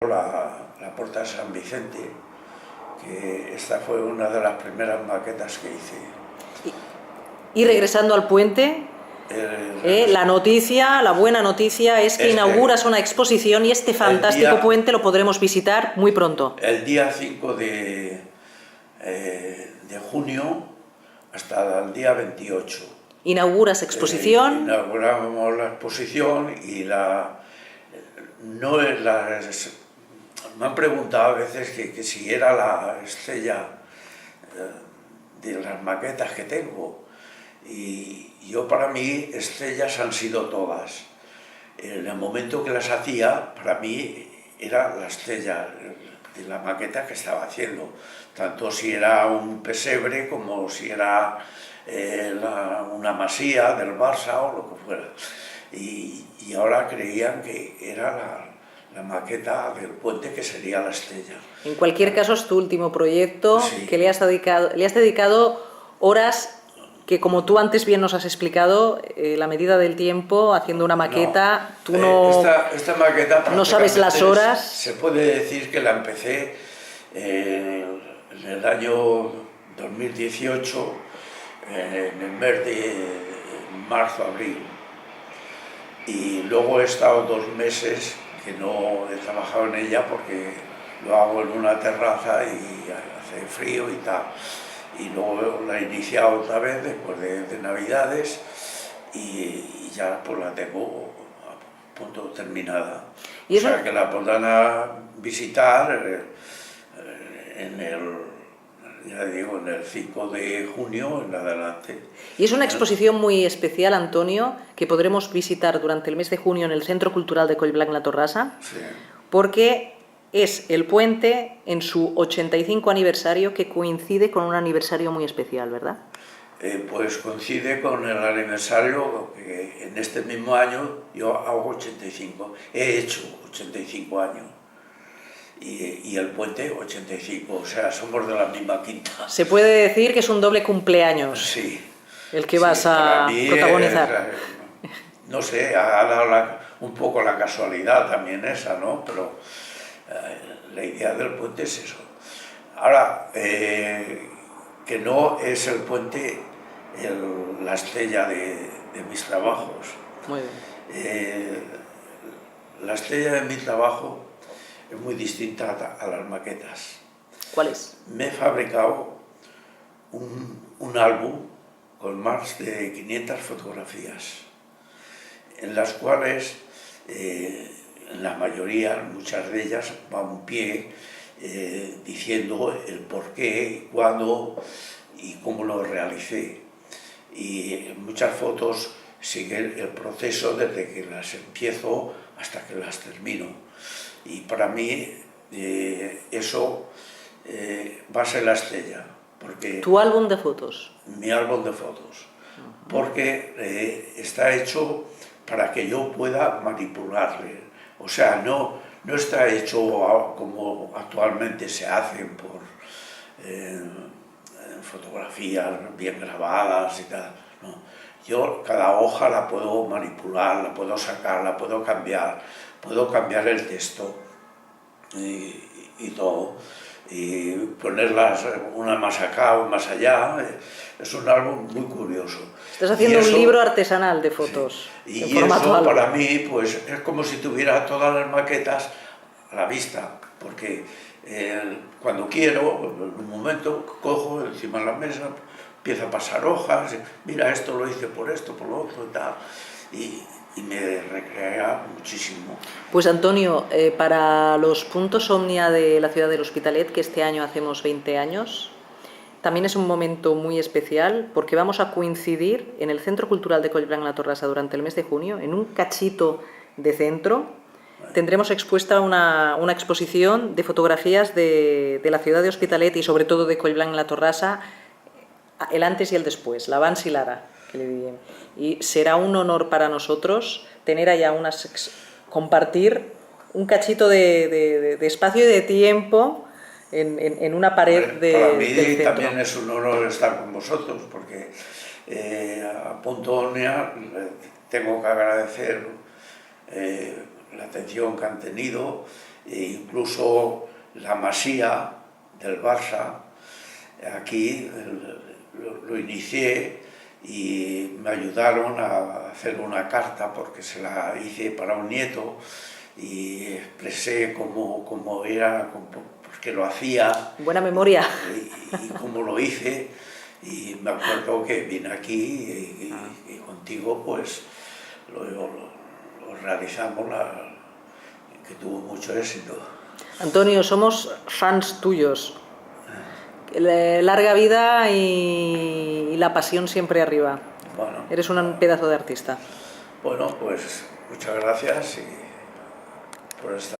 la Puerta de San Vicente, que esta fue una de las primeras maquetas que hice. Y regresando al puente, la buena noticia es que inauguras una exposición y este fantástico puente lo podremos visitar muy pronto. El día 5 de junio hasta el día 28. ¿Inauguras exposición? Inauguramos la exposición y me han preguntado a veces que si era la estrella de las maquetas que tengo. Y yo, para mí, estrellas han sido todas. En el momento que las hacía, para mí era la estrella de la maqueta que estaba haciendo. Tanto si era un pesebre como si era una masía del Barça o lo que fuera. Y ahora creían que era la maqueta del puente que sería la estrella. En cualquier caso, es tu último proyecto, sí. Que le has dedicado horas que, como tú antes bien nos has explicado, la medida del tiempo, haciendo una maqueta, esta maqueta no sabes las horas. Se puede decir que la empecé en el año 2018, en el mes de marzo, abril. Y luego he estado 2 meses que no he trabajado en ella porque lo hago en una terraza y hace frío y tal. Y luego la he iniciado otra vez después de Navidades y ya pues la tengo a punto terminada. O sea que la podrán visitar en el 5 de junio en adelante. Y es una exposición muy especial, Antonio, que podremos visitar durante el mes de junio en el Centro Cultural de Collblanc-La Torrassa, sí. Porque es el puente en su 85 aniversario, que coincide con un aniversario muy especial, ¿verdad? Pues coincide con el aniversario que en este mismo año yo hago 85, he hecho 85 años. Y el puente 85, o sea, somos de la misma quinta. Se puede decir que es un doble cumpleaños, sí, el que vas a protagonizar. No sé, ha dado un poco la casualidad también esa, ¿no? Pero la idea del puente es eso. Ahora, que no es el puente la estrella de mis trabajos. Muy bien. La estrella de mi trabajo es muy distinta a las maquetas. ¿Cuál es? Me he fabricado un álbum con más de 500 fotografías, en las cuales, en la mayoría, muchas de ellas, va un pie diciendo el por qué, cuándo y cómo lo realicé. Y muchas fotos siguen el proceso desde que las empiezo hasta que las termino. Y para mí eso va a ser la estrella. Porque ¿Tu álbum de fotos? Mi álbum de fotos. Porque está hecho para que yo pueda manipularle. O sea, no está hecho como actualmente se hacen por fotografías bien grabadas y tal. No. Yo cada hoja la puedo manipular, la puedo sacar, la puedo cambiar el texto y todo, y ponerlas una más acá o más allá. Es un álbum muy curioso. Estás haciendo un libro artesanal de fotos. Sí. Y eso para mí pues es como si tuviera todas las maquetas a la vista, porque cuando quiero, en un momento cojo encima de la mesa, empiezo a pasar hojas, mira, esto lo hice por esto, por lo otro y tal, y me recrea muchísimo. Pues Antonio, para los puntos Omnia de la ciudad del Hospitalet, que este año hacemos 20 años, también es un momento muy especial porque vamos a coincidir en el Centro Cultural de Collblanc-La Torrassa durante el mes de junio, en un cachito de centro. Tendremos expuesta una exposición de fotografías de la ciudad de Hospitalet y sobre todo de Collblanc-La Torrassa, el antes y el después, l'abans i l'ara, que le diríem. Y será un honor para nosotros tener allá compartir un cachito de espacio y de tiempo en una pared para mí del centro. También es un honor estar con vosotros, porque a Punto Omnia tengo que agradecer la atención que han tenido e incluso la Masía del Barça, aquí lo inicié y me ayudaron a hacer una carta porque se la hice para un nieto y expresé cómo era, porque lo hacía. Buena memoria. Y cómo lo hice, y me acuerdo que vine aquí y contigo pues lo realizamos, que tuvo mucho éxito. Antonio, somos fans tuyos. Larga vida y la pasión siempre arriba. Bueno, Eres un pedazo de artista. bueno, pues muchas gracias por estar.